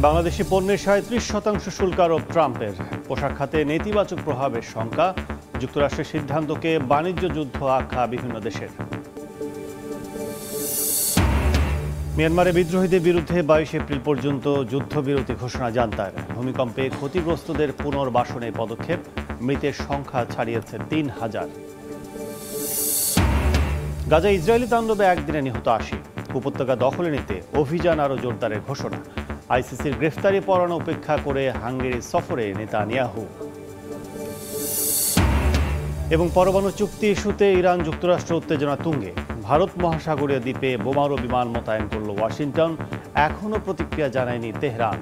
বাংলাদেশি পণ্যের ৩৭% শুল্ক আরোপ ট্রাম্পের। পোশাক খাতে নেতিবাচক প্রভাবের শঙ্কা। যুক্তরাষ্ট্রের সিদ্ধান্তকে বাণিজ্য যুদ্ধ আখ্যা বিভিন্ন দেশের। মিয়ানমারে বিদ্রোহীদের বিরুদ্ধে ২২ এপ্রিল পর্যন্ত যুদ্ধবিরতি ঘোষণা জান্তার। ভূমিকম্পে ক্ষতিগ্রস্তদের পুনর্বাসনে পদক্ষেপ। মৃতের সংখ্যা ছাড়িয়েছে ৩,০০০। গাজায় ইসরায়েলি তাণ্ডবে একদিনে নিহত ৮০। উপত্যকা দখলে নিতে অভিযান আরও জোরদারের ঘোষণা। আইসিসির গ্রেফতারি পরোয়ানা উপেক্ষা করে হাঙ্গেরি সফরে নেতানিয়াহু। এবং পরমাণু চুক্তি ইস্যুতে ইরান যুক্তরাষ্ট্র উত্তেজনা তুঙ্গে। ভারত মহাসাগরীয় দ্বীপে বোমারু বিমান মোতায়েন করল ওয়াশিংটন। এখনও প্রতিক্রিয়া জানায়নি তেহরান।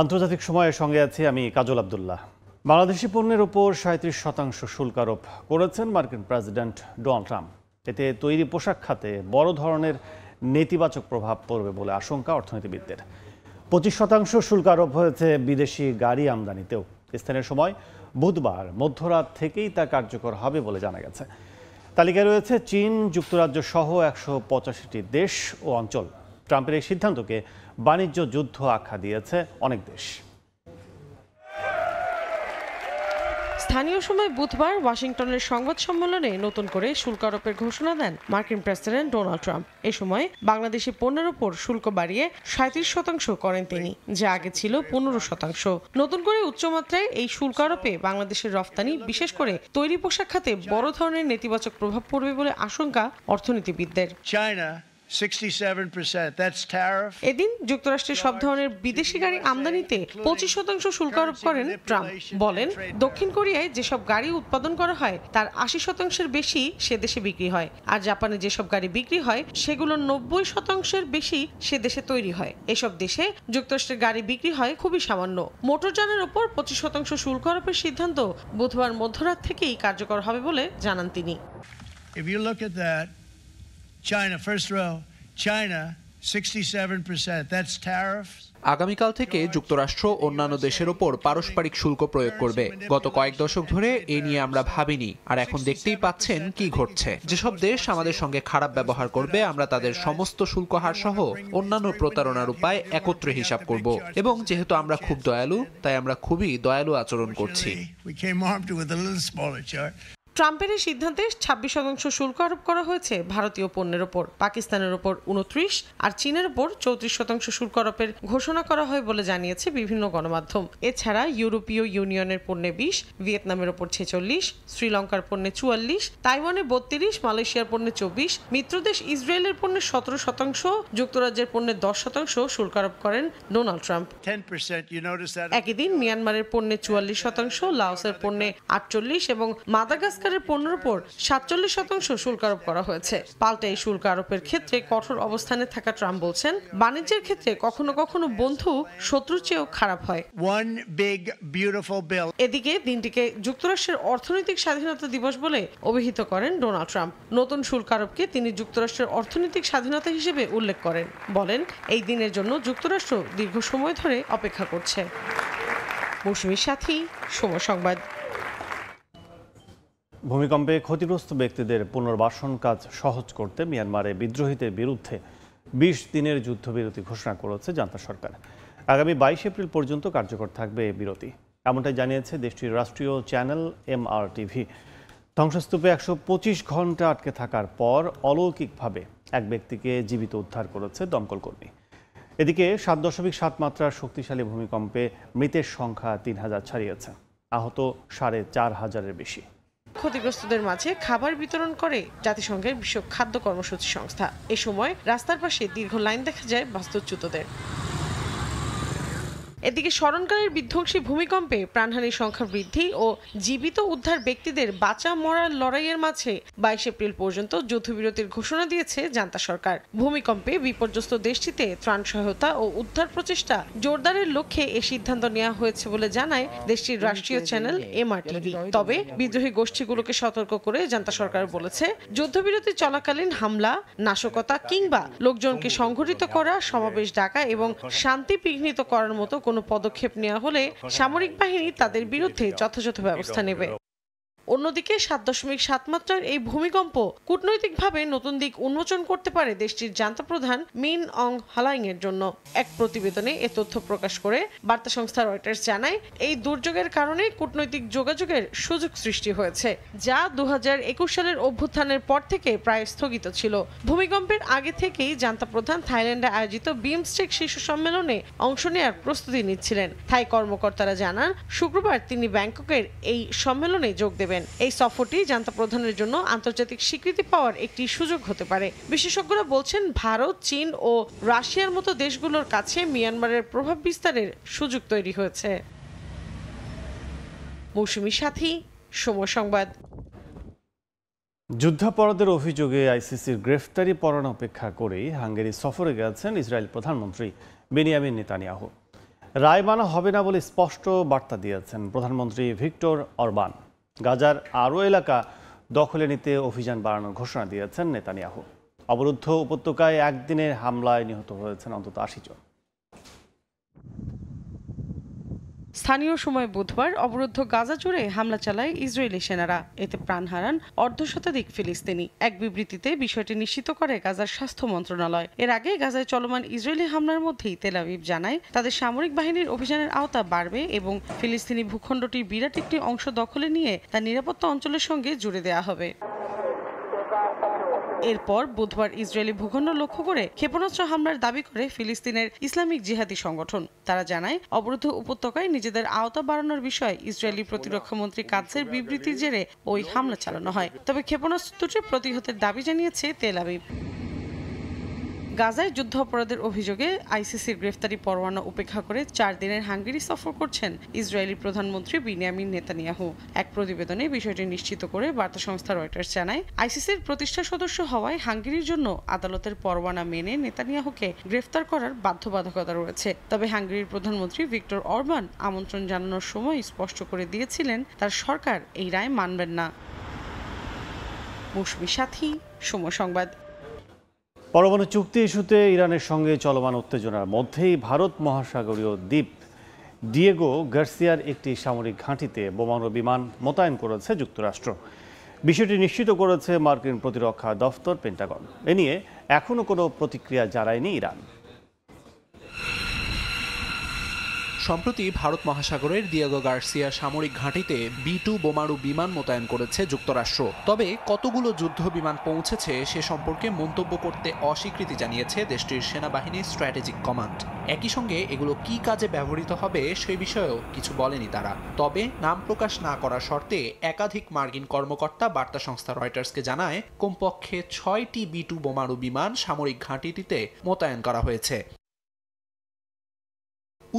আন্তর্জাতিক সময়ের সঙ্গে আছি আমি কাজল আব্দুল্লাহ। বাংলাদেশি পণ্যের উপর ৩৭% শুল্ক আরোপ করেছেন মার্কিন প্রেসিডেন্ট ডোনাল্ড ট্রাম্প। এতে তৈরি পোশাক খাতে বড় ধরনের নেতিবাচক প্রভাব পড়বে বলে আশঙ্কা অর্থনীতিবিদদের। ২৫% শুল্ক আরোপ হয়েছে বিদেশি গাড়ি আমদানিতেও। স্থানীয় সময় বুধবার মধ্যরাত থেকেই তা কার্যকর হবে বলে জানা গেছে। তালিকায় রয়েছে চীন, যুক্তরাজ্য সহ ১৮৫টি দেশ ও অঞ্চল। ট্রাম্পের এই সিদ্ধান্তকে বাণিজ্য যুদ্ধ আখ্যা দিয়েছে অনেক দেশ। স্থানীয় সময় বুধবার ওয়াশিংটনের সংবাদ সম্মেলনে নতুন করে শুল্ক আরোপের ঘোষণা দেন মার্কিন প্রেসিডেন্ট ডোনাল্ড ট্রাম্প। এ সময় বাংলাদেশি পণ্যের উপর শুল্ক বাড়িয়ে ৩৭% করেন তিনি, যা আগে ছিল ১৫%। নতুন করে উচ্চমাত্রায় এই শুল্ক আরোপে বাংলাদেশের রফতানি, বিশেষ করে তৈরি পোশাক খাতে বড় ধরনের নেতিবাচক প্রভাব পড়বে বলে আশঙ্কা অর্থনীতিবিদদের। এদিন যুক্তরাষ্ট্রের সব ধরনের বিদেশি গাড়ি আমদানিতে ২৫% শুল্ক আরোপ করেন ট্রাম্প। বলেন, দক্ষিণ কোরিয়ায় যেসব গাড়ি উৎপাদন করা হয় তার ৮০%-এর বেশি সে দেশে বিক্রি হয়, আর জাপানে যেসব গাড়ি বিক্রি হয় সেগুলোর ৯০%-এর বেশি সে দেশে তৈরি হয়। এসব দেশে যুক্তরাষ্ট্রের গাড়ি বিক্রি হয় খুবই সামান্য। মোটরযানের ওপর ২৫% শুল্ক আরোপের সিদ্ধান্ত বুধবার মধ্যরাত থেকেই কার্যকর হবে বলে জানান তিনি। China, first row, China, 67%. That's tariffs. আগামীকাল থেকে যুক্তরাষ্ট্র অন্যান্য দেশের ওপর পারস্পরিক শুল্ক প্রয়োগ করবে। গত কয়েক দশক ধরে এ নিয়ে আমরা ভাবিনি, আর এখন দেখতেই পাচ্ছেন কি ঘটছে। যেসব দেশ আমাদের সঙ্গে খারাপ ব্যবহার করবে, আমরা তাদের সমস্ত শুল্ক হার সহ অন্যান্য প্রতারণার উপায় একত্রে হিসাব করব। এবং যেহেতু আমরা খুব দয়ালু, তাই আমরা খুবই দয়ালু আচরণ করছি। ট্রাম্পের এই সিদ্ধান্তে ২৬% শুল্ক আরোপ করা হয়েছে ভারতীয় পণ্যের ওপর, পাকিস্তানের ওপর ২৯ আর চীনের ওপর ৩৪% শুল্ক আরোপের ঘোষণা করা হয় বলে জানিয়েছে বিভিন্ন গণমাধ্যম। এছাড়া ইউরোপীয় ইউনিয়নের পণ্যে ২০, ভিয়েতনামের ওপর ৪৬, শ্রীলঙ্কার পণ্যে ৪৪, তাইওয়ানে ৩২, মালয়েশিয়ার পণ্যে ২৪, মিত্রদেশ ইসরায়েলের পণ্যে ১৭%, যুক্তরাজ্যের পণ্যে ১০% শুল্ক আরোপ করেন ডোনাল্ড ট্রাম্প। একই দিন মিয়ানমারের পণ্যে ৪৪%, লাওসের পণ্যে ৪৮ এবং মাদাগাস্কার পণ্যের উপর ৪৭% শুল্ক আরোপ করা হয়েছে। পাল্টা এই শুল্ক আরোপের ক্ষেত্রে কঠোর অবস্থানে থাকা ট্রাম্প বলছেন, বাণিজ্যের ক্ষেত্রে কখনো কখনো বন্ধু শত্রুর চেয়েও খারাপ হয়। এদিকে দিনটিকে যুক্তরাষ্ট্রের অর্থনৈতিক স্বাধীনতা দিবস বলে অভিহিত করেন ডোনাল্ড ট্রাম্প। নতুন শুল্ক আরোপকে তিনি যুক্তরাষ্ট্রের অর্থনৈতিক স্বাধীনতা হিসেবে উল্লেখ করেন। বলেন, এই দিনের জন্য যুক্তরাষ্ট্র দীর্ঘ সময় ধরে অপেক্ষা করছে। মৌসুমীর সাথী, সময় সংবাদ। ভূমিকম্পে ক্ষতিগ্রস্ত ব্যক্তিদের পুনর্বাসন কাজ সহজ করতে মিয়ানমারে বিদ্রোহীদের বিরুদ্ধে ২০ দিনের যুদ্ধবিরতি ঘোষণা করেছে জান্তা সরকার। আগামী ২২ এপ্রিল পর্যন্ত কার্যকর থাকবে এই বিরতি, এমনটাই জানিয়েছে দেশটির রাষ্ট্রীয় চ্যানেল MRTV। ধ্বংসস্তূপে ১২৫ ঘন্টা আটকে থাকার পর অলৌকিকভাবে এক ব্যক্তিকে জীবিত উদ্ধার করেছে দমকল কর্মী। এদিকে ৭.৭ মাত্রার শক্তিশালী ভূমিকম্পে মৃতের সংখ্যা ৩,০০০ ছাড়িয়েছে, আহত ৪,৫০০-এর বেশি। ক্ষতিগ্রস্তদের মাঝে খাবার বিতরণ করে জাতিসংঘের বিশ্ব খাদ্য কর্মসূচি সংস্থা। এ সময় রাস্তার পাশে দীর্ঘ লাইন দেখা যায় বাস্তুচ্যুতদের। এদিকে স্মরণকালের বিধ্বংসী ভূমিকম্পে প্রাণহানির সংখ্যা বৃদ্ধি ও জীবিত উদ্ধার ব্যক্তিদের বাঁচা মরার লড়াইয়ের মাঝে ২২ এপ্রিল পর্যন্ত যুদ্ধবিরতির ঘোষণা দিয়েছে জান্তা সরকার। ভূমিকম্পে বিপর্যস্ত দেশটিতে ত্রাণ সহায়তা ও উদ্ধার প্রচেষ্টা জোরদারের লক্ষ্যে এ সিদ্ধান্ত নেওয়া হয়েছে বলে জানায় দেশটির রাষ্ট্রীয় চ্যানেল MRTV। তবে বিদ্রোহী গোষ্ঠীগুলোকে সতর্ক করে জান্তা সরকার বলেছে, যুদ্ধবিরতি চলাকালীন হামলা, নাশকতা কিংবা লোকজনকে সংঘটিত করা, সমাবেশ ডাকা এবং শান্তি বিঘ্নিত করার মতো কোনো পদক্ষেপ নেওয়া হলে সামরিক বাহিনী তাদের বিরুদ্ধে যথাযথ ব্যবস্থা নেবে। অন্যদিকে 7.7 মাত্রার এই ভূমিকম্প কূটনৈতিকভাবে নতুন দিক উন্মোচন করতে পারে দেশটির জান্তা প্রধান মিন অং হ্লাইং এর জন্য। এক প্রতিবেদনে এ তথ্য প্রকাশ করে বার্তা সংস্থা রয়টার্স জানায়, এই দুর্যোগের কারণে কূটনৈতিক যোগাযোগের সুযোগ সৃষ্টি হয়েছে, যা 2021 সালের অভ্যুত্থানের পর থেকে প্রায় স্থগিত ছিল। ভূমিকম্পের আগে থেকেই জান্তা প্রধান থাইল্যান্ডে আয়োজিত বিমস্টেক শীর্ষ সম্মেলনে অংশ নেওয়ার প্রস্তুতি নিচ্ছিলেন। থাই কর্মকর্তারা জানান, শুক্রবার তিনি ব্যাংককের এই সম্মেলনে যোগ দেবেন। এই সফরটি জান্তা প্রধানের জন্য আন্তর্জাতিক স্বীকৃতি পাওয়ার একটি সুযোগ হতে পারে। বিশেষজ্ঞরা বলছেন, ভারত, চীন ও রাশিয়ার মতো দেশগুলোর কাছে মিয়ানমারের প্রভাব বিস্তারের সুযোগ তৈরি হয়েছে। মৌসুমী সাথী, সময় সংবাদ। যুদ্ধাপরাধের অভিযোগে আইসিসির গ্রেফতারি পরোয়ানা উপেক্ষা করেই হাঙ্গেরি সফরে গেছেন ইসরায়েল প্রধানমন্ত্রী বেনিয়ামিন নেতানিয়াহু। রায় মানা হবে না বলে স্পষ্ট বার্তা দিয়েছেন প্রধানমন্ত্রী ভিক্টর অরবান। গাজার আরও এলাকা দখলে নিতে অভিযান বাড়ানোর ঘোষণা দিয়েছেন নেতানিয়াহু। অবরুদ্ধ উপত্যকায় একদিনের হামলায় নিহত হয়েছেন অন্তত 80 জন। স্থানীয় সময় বুধবার অবরুদ্ধ গাজা জুড়ে হামলা চালায় ইসরায়েলি সেনারা। এতে প্রাণ হারান অর্ধশতাধিক ফিলিস্তিনি। এক বিবৃতিতে বিষয়টি নিশ্চিত করে গাজার স্বাস্থ্য মন্ত্রণালয়। এর আগে গাজায় চলমান ইসরায়েলি হামলার মধ্যেই তেল আবিব জানায়, তাদের সামরিক বাহিনীর অভিযানের আওতা বাড়বে এবং ফিলিস্তিনি ভূখণ্ডটির বিরাট একটি অংশ দখলে নিয়ে তা নিরাপত্তা অঞ্চলের সঙ্গে জুড়ে দেওয়া হবে। এরপর বুধবার ইসরায়েলি ভূখণ্ড লক্ষ্য করে ক্ষেপণাস্ত্র হামলার দাবি করে ফিলিস্তিনের ইসলামিক জিহাদি সংগঠন। তারা জানায়, অবরুদ্ধ উপত্যকায় নিজেদের আওতা বাড়ানোর বিষয়ে ইসরায়েলি প্রতিরক্ষামন্ত্রী কাৎসের বিবৃতির জেরে ওই হামলা চালানো হয়। তবে ক্ষেপণাস্ত্র দুটি প্রতিহতের দাবি জানিয়েছে তেল আবিব। গাজায় যুদ্ধ অপরাধের অভিযোগে আইসিসির গ্রেফতারি পরোয়ানা উপেক্ষা করে 4 দিনের হাঙ্গেরি সফর করছেন ইসরায়েলি প্রধানমন্ত্রী বেনিয়ামিন নেতানিয়াহু। এক প্রতিবেদনে বিষয়টি নিশ্চিত করে বার্তা সংস্থা রয়টার্স জানায়, আইসিসির প্রতিষ্ঠা সদস্য হওয়ায় হাঙ্গেরির জন্য আদালতের পরোয়ানা মেনে নেতানিয়াহুকে গ্রেফতার করার বাধ্যবাধকতা রয়েছে। তবে হাঙ্গেরির প্রধানমন্ত্রী ভিক্টর অরবান আমন্ত্রণ জানানোর সময় স্পষ্ট করে দিয়েছিলেন, তার সরকার এই রায় মানবেন না। মৌসুমী সাথী, সময় সংবাদ। পরমাণু চুক্তি ইস্যুতে ইরানের সঙ্গে চলমান উত্তেজনার মধ্যেই ভারত মহাসাগরীয় দ্বীপ ডিয়েগো গার্সিয়ার একটি সামরিক ঘাঁটিতে বোমারু বিমান মোতায়েন করেছে যুক্তরাষ্ট্র। বিষয়টি নিশ্চিত করেছে মার্কিন প্রতিরক্ষা দফতর পেন্টাগন। এ নিয়ে এখনও কোনো প্রতিক্রিয়া জানায়নি ইরান। সম্প্রতি ভারত মহাসাগরের দিয়েগো গার্সিয়া সামরিক ঘাঁটিতে B-2 বোমারু বিমান মোতায়েন করেছে যুক্তরাষ্ট্র। তবে কতগুলো যুদ্ধ বিমান পৌঁছেছে সে সম্পর্কে মন্তব্য করতে অস্বীকৃতি জানিয়েছে দেশটির সেনাবাহিনীর স্ট্র্যাটেজিক কমান্ড। একই সঙ্গে এগুলো কি কাজে ব্যবহৃত হবে সেই বিষয়েও কিছু বলেনি তারা। তবে নাম প্রকাশ না করার শর্তে একাধিক মার্কিন কর্মকর্তা বার্তা সংস্থা রয়টার্সকে জানায়, কমপক্ষে 6টি B-2 বোমারু বিমান সামরিক ঘাঁটিটিতে মোতায়েন করা হয়েছে।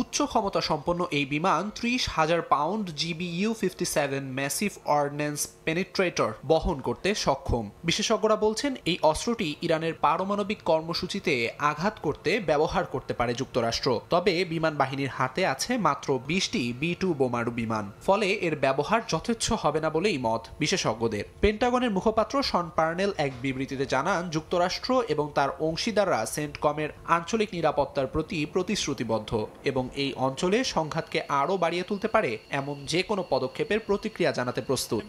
উচ্চ ক্ষমতা সম্পন্ন এই বিমান 30,000 pound GBU-57 massive ordinance penetrator বহন করতে সক্ষম। বিশেষজ্ঞরা বলছেন, এই অস্ত্রটি ইরানের পারমাণবিক কর্মসূচিতে আঘাত করতে ব্যবহার করতে পারে যুক্তরাষ্ট্র। তবে বিমান বাহিনীর হাতে আছে মাত্র 20টি B-2 বোমারু বিমান, ফলে এর ব্যবহার যথেচ্ছ হবে না বলেই মত বিশেষজ্ঞদের। পেন্টাগনের মুখপাত্র শন পার্নেল এক বিবৃতিতে জানান, যুক্তরাষ্ট্র এবং তার অংশীদাররা সেন্টকমের আঞ্চলিক নিরাপত্তার প্রতি প্রতিশ্রুতিবদ্ধ এবং এই অঞ্চলে সংঘাতকে আরও বাড়িয়ে তুলতে পারে এমন যে কোনো পদক্ষেপের প্রতিক্রিয়া জানাতে প্রস্তুত।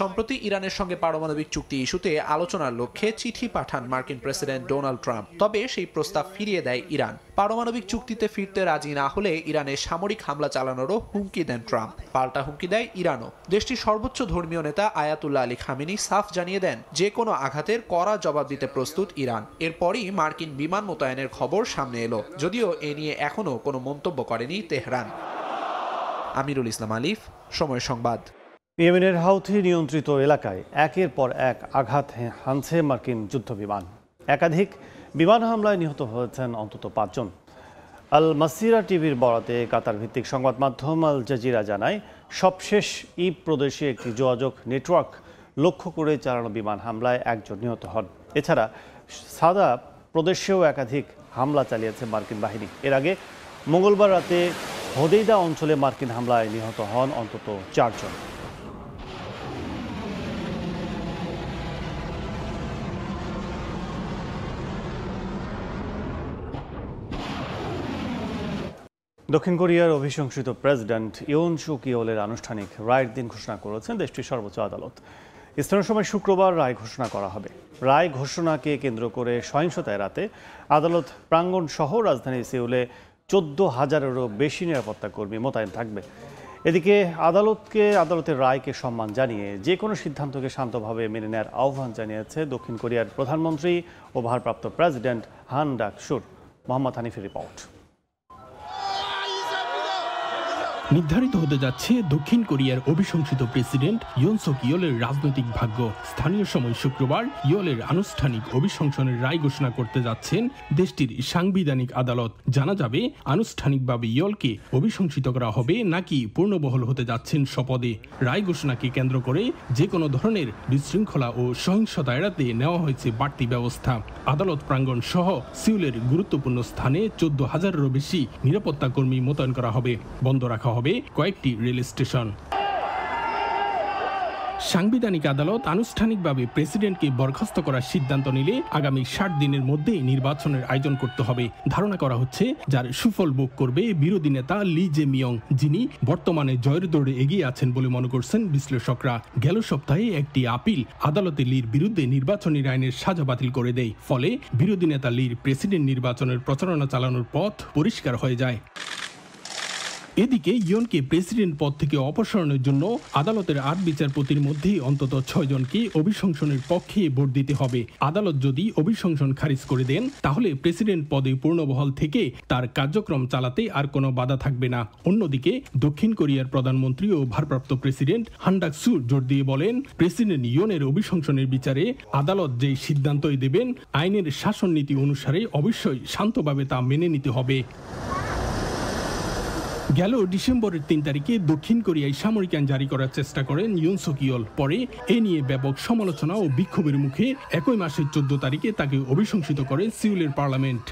সম্প্রতি ইরানের সঙ্গে পারমাণবিক চুক্তি ইস্যুতে আলোচনার লক্ষ্যে চিঠি পাঠান মার্কিন প্রেসিডেন্ট ডোনাল্ড ট্রাম্প। তবে সেই প্রস্তাব ফিরিয়ে দেয় ইরান। পারমাণবিক চুক্তিতে ফিরতে রাজি না হলে ইরানে সামরিক হামলা চালানোরও হুমকি দেন ট্রাম্প। পাল্টা হুমকি দেয় ইরানও। দেশটির সর্বোচ্চ ধর্মীয় নেতা আয়াতুল্লাহ আলী খামেনি সাফ জানিয়ে দেন, যে কোনো আঘাতের কড়া জবাব দিতে প্রস্তুত ইরান। এরপরই মার্কিন বিমান মোতায়েনের খবর সামনে এলো, যদিও এ নিয়ে এখনও কোনো মন্তব্য করেনি তেহরান। আমিরুল ইসলাম আলিফ, সময় সংবাদ। ইয়েমেনের হাউথি নিয়ন্ত্রিত এলাকায় একের পর এক আঘাত হানছে মার্কিন যুদ্ধবিমান। একাধিক বিমান হামলায় নিহত হয়েছেন অন্তত 5 জন। আল মাসিরা টিভির বরাতে কাতার ভিত্তিক সংবাদ মাধ্যম আল জাজিরা জানায়, সবশেষ ইব প্রদেশে একটি যোগাযোগ নেটওয়ার্ক লক্ষ্য করে চালানো বিমান হামলায় 1 জন নিহত হন। এছাড়া সাদা প্রদেশেও একাধিক হামলা চালিয়েছে মার্কিন বাহিনী। এর আগে মঙ্গলবার রাতে হোদেইদা অঞ্চলে মার্কিন হামলায় নিহত হন অন্তত 4 জন। দক্ষিণ কোরিয়ার অভিশংসিত প্রেসিডেন্ট ইয়ন সুক ইয়োলের আনুষ্ঠানিক রায়ের দিন ঘোষণা করেছেন দেশটির সর্বোচ্চ আদালত। স্থানীয় সময় শুক্রবার রায় ঘোষণা করা হবে। রায় ঘোষণাকে কেন্দ্র করে সহিংসতা এড়াতে আদালত প্রাঙ্গণ সহ রাজধানী সিউলে 14,000-এরও বেশি নিরাপত্তা কর্মী মোতায়েন থাকবে। এদিকে আদালতের রায়কে সম্মান জানিয়ে যে কোনো সিদ্ধান্তকে শান্তভাবে মেনে নেওয়ার আহ্বান জানিয়েছে দক্ষিণ কোরিয়ার প্রধানমন্ত্রী ও ভারপ্রাপ্ত প্রেসিডেন্ট হান ডাক-সুর। মোহাম্মদ হানিফের রিপোর্ট। নির্ধারিত হতে যাচ্ছে দক্ষিণ কোরিয়ার অভিশংসিত প্রেসিডেন্ট ইয়ন সুক ইয়োলের রাজনৈতিক ভাগ্য। স্থানীয় সময় শুক্রবার ইয়োলের আনুষ্ঠানিক অভিশংসনের রায় ঘোষণা করতে যাচ্ছেন দেশটির সাংবিধানিক আদালত। জানা যাবে আনুষ্ঠানিকভাবে ইয়োলকে অভিশংসিত করা হবে নাকি পূর্ণবহাল হতে যাচ্ছেন শপথে। রায় ঘোষণাকে কেন্দ্র করে যে কোনো ধরনের বিশৃঙ্খলা ও সহিংসতা এড়াতে নেওয়া হয়েছে বাড়তি ব্যবস্থা। আদালত প্রাঙ্গণ সহ সিউলের গুরুত্বপূর্ণ স্থানে 14,000-এরও বেশি নিরাপত্তা কর্মী মোতায়েন করা হবে। বন্ধ রাখা হবে কয়েকটি রেল স্টেশন। সাংবিধানিক আদালত আনুষ্ঠানিকভাবে প্রেসিডেন্টকে বরখাস্ত করার সিদ্ধান্ত নিলে আগামী 60 দিনের মধ্যে নির্বাচনের আয়োজন করতে হবে। ধারণা করা হচ্ছে যার সুফল ভোগ করবে বিরোধী নেতা লি জে মিয়ং, যিনি বর্তমানে জয়ের দৌড়ে এগিয়ে আছেন বলে মনে করছেন বিশ্লেষকরা। গেল সপ্তাহে একটি আপিল আদালতে লির বিরুদ্ধে নির্বাচনী আইনের সাজা বাতিল করে দেয়। ফলে বিরোধী নেতা লির প্রেসিডেন্ট নির্বাচনের প্রচারণা চালানোর পথ পরিষ্কার হয়ে যায়। এদিকে ইয়নকে প্রেসিডেন্ট পদ থেকে অপসারণের জন্য আদালতের 8 বিচারপতির মধ্যে অন্তত 6 জনকে অভিশংসনের পক্ষে ভোট দিতে হবে। আদালত যদি অভিশংসন খারিজ করে দেন তাহলে প্রেসিডেন্ট পদে পূর্ণবহাল থেকে তার কার্যক্রম চালাতে আর কোনো বাধা থাকবে না। অন্যদিকে দক্ষিণ কোরিয়ার প্রধানমন্ত্রী ও ভারপ্রাপ্ত প্রেসিডেন্ট হান ডাক-সুর জোর দিয়ে বলেন, প্রেসিডেন্ট ইয়নের অভিশংসনের বিচারে আদালত যেই সিদ্ধান্তই দেবেন আইনের শাসন নীতি অনুসারে অবশ্যই শান্তভাবে তা মেনে নিতে হবে। গেল ডিসেম্বরের 3 তারিখে দক্ষিণ কোরিয়ায় সামরিক আইন জারি করার চেষ্টা করেন ইয়ন সুক ইয়োল। পরে এ নিয়ে ব্যাপক সমালোচনা ও বিক্ষোভের মুখে একই মাসের 14 তারিখে তাকে অভিশংসিত করে সিউলের পার্লামেন্ট।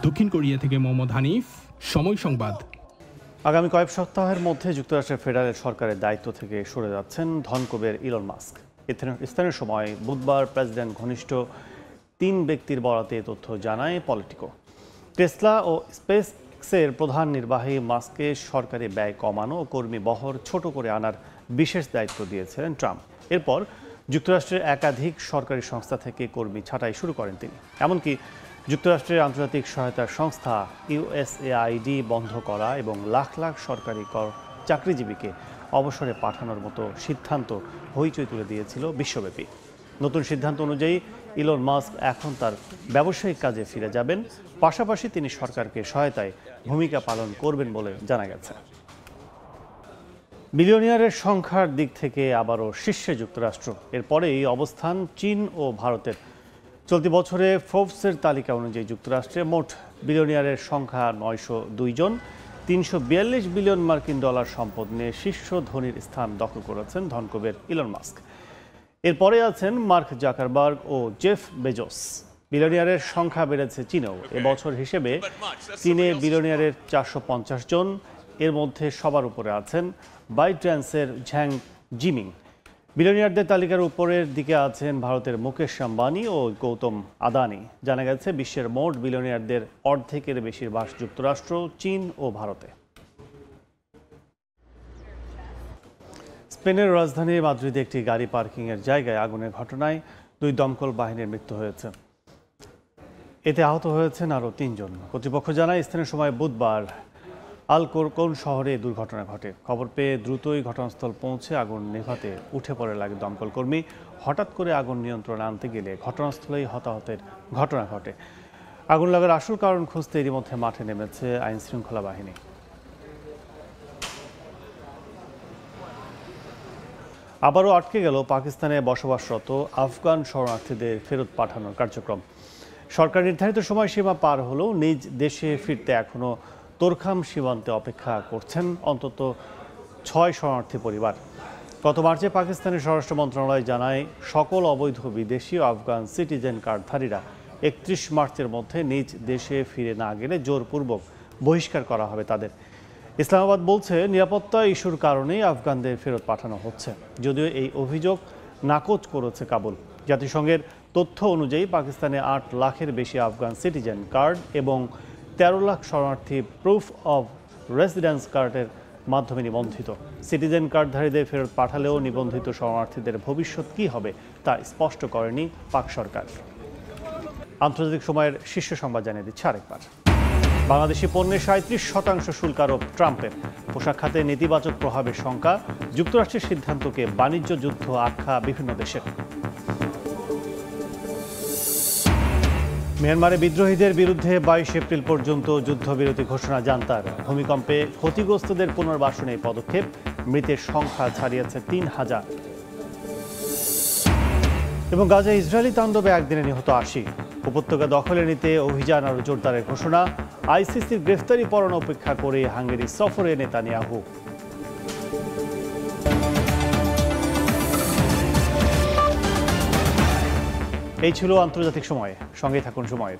দক্ষিণ কোরিয়া থেকে মোহাম্মদ হানিফ, সময় সংবাদ। আগামী কয়েক সপ্তাহের মধ্যে যুক্তরাষ্ট্রের ফেডারেল সরকারের দায়িত্ব থেকে সরে যাচ্ছেন ধনকুবের ইলন মাস্ক। স্থানীয় সময় বুধবার প্রেসিডেন্ট ঘনিষ্ঠ 3 ব্যক্তির বরাতে তথ্য জানায় পলিটিকো। টেসলা ও স্পেসএক্সের প্রধান নির্বাহী মাস্ককে সরকারি ব্যয় কমানো ও কর্মী বহর ছোট করে আনার বিশেষ দায়িত্ব দিয়েছিলেন ট্রাম্প। এরপর যুক্তরাষ্ট্রের একাধিক সরকারি সংস্থা থেকে কর্মী ছাঁটাই শুরু করেন তিনি। এমনকি যুক্তরাষ্ট্রের আন্তর্জাতিক সহায়তা সংস্থা ইউএসএআইডি বন্ধ করা এবং লাখ লাখ সরকারি চাকরিজীবীকে অবসরে পাঠানোর মতো সিদ্ধান্ত হইচই তুলে দিয়েছিল বিশ্বব্যাপী। নতুন সিদ্ধান্ত অনুযায়ী ইলন মাস্ক এখন তার ব্যবসায়িক কাজে ফিরে যাবেন, পাশাপাশি তিনি সরকারকে সহায়তায় ভূমিকা পালন করবেন বলে জানা গেছে। বিলিয়নিয়ারের সংখ্যার দিক থেকে আবারও শীর্ষে যুক্তরাষ্ট্র। এরপরে এই অবস্থান চীন ও ভারতের। চলতি বছরে ফোর্বসের তালিকা অনুযায়ী যুক্তরাষ্ট্রে মোট বিলিয়নিয়ারের সংখ্যা 902 জন। 342 বিলিয়ন মার্কিন ডলার সম্পদ নিয়ে শীর্ষ ধনীর স্থান দখল করেছেন ধনকুবের ইলন মাস্ক। এরপরে আছেন মার্ক জাকারবার্গ ও জেফ বেজোস। বিলিয়নিয়ারের সংখ্যা বেড়েছে চীনেও। এবছর হিসেবে চীনে বিলিয়নিয়ারের 450 জন। এর মধ্যে সবার উপরে আছেন বাইট্রান্সের ঝ্যাং জিমিং। বিলিয়নিয়ারদের তালিকার উপরের দিকে আছেন ভারতের মুকেশ আম্বানি ও গৌতম আদানি। জানা গেছে বিশ্বের মোট বিলিয়নিয়ারদের অর্ধেকের বেশির বাস যুক্তরাষ্ট্র, চীন ও ভারতে। স্পেনের রাজধানী মাদ্রিদে একটি গাড়ি পার্কিংয়ের জায়গায় আগুনের ঘটনায় 2 দমকল বাহিনীর মৃত্যু হয়েছে। এতে আহত হয়েছেন আরও 3 জন। কর্তৃপক্ষ জানায় স্থানীয় সময় বুধবার আলকোরকন শহরে দুর্ঘটনা ঘটে। খবর পেয়ে দ্রুতই ঘটনাস্থল পৌঁছে আগুন নেভাতে উঠে পড়ে লাগে দমকল কর্মী। হঠাৎ করে আগুন নিয়ন্ত্রণে আনতে গেলে ঘটনাস্থলেই হতাহতের ঘটনা ঘটে। আগুন লাগার আসল কারণ খুঁজতে এরই মধ্যে মাঠে নেমেছে আইন শৃঙ্খলা বাহিনী। আবারও আটকে গেল পাকিস্তানে বসবাসরত আফগান শরণার্থীদের ফেরত পাঠানোর কার্যক্রম। সরকার নির্ধারিত সময়সীমা পার হলেও নিজ দেশে ফিরতে এখনও তোরখাম সীমান্তে অপেক্ষা করছেন অন্তত 6 শরণার্থী পরিবার। গত মার্চে পাকিস্তানের স্বরাষ্ট্র মন্ত্রণালয় জানায় সকল অবৈধ বিদেশি ও আফগান সিটিজেন কার্ডধারীরা 31 মার্চের মধ্যে নিজ দেশে ফিরে না গেলে জোরপূর্বক বহিষ্কার করা হবে তাদের। ইসলামাবাদ বলছে নিরাপত্তা ইস্যুর কারণেই আফগানদের ফেরত পাঠানো হচ্ছে, যদিও এই অভিযোগ নাকচ করেছে কাবুল। জাতিসংঘের তথ্য অনুযায়ী পাকিস্তানে 8 লাখের বেশি আফগান সিটিজেন কার্ড এবং 13 লাখ শরণার্থী প্রুফ অব রেসিডেন্স কার্ডের মাধ্যমে নিবন্ধিত। সিটিজেন কার্ডধারীদের ফেরত পাঠালেও নিবন্ধিত শরণার্থীদের ভবিষ্যৎ কী হবে তা স্পষ্ট করেনি পাক সরকার। আন্তর্জাতিক সময়ের শীর্ষ সংবাদ জানিয়ে দিচ্ছে আরেকবার। বাংলাদেশি পণ্যে 37% শুল্ক আরোপ ট্রাম্পের। পোশাক খাতে নেতিবাচক প্রভাবের শঙ্কা। যুক্তরাষ্ট্রের সিদ্ধান্তকে বাণিজ্য যুদ্ধ আখ্যা বিভিন্ন দেশের। মিয়ানমারে বিদ্রোহীদের বিরুদ্ধে 22 এপ্রিল পর্যন্ত যুদ্ধবিরতি ঘোষণা জান্তার। ভূমিকম্পে ক্ষতিগ্রস্তদের পুনর্বাসনে পদক্ষেপ। মৃতের সংখ্যা ছাড়িয়েছে 3000। এবং গাজায় ইসরায়েলি তাণ্ডবে একদিনে নিহত 80। উপত্যকা দখলে নিতে অভিযান আরও জোরদারের ঘোষণা। আইসিসির গ্রেফতারি পরোয়ানা উপেক্ষা করে হাঙ্গেরি সফরে নেতানিয়াহু। এই ছিল আন্তর্জাতিক সময়। সঙ্গে থাকুন সময়ের।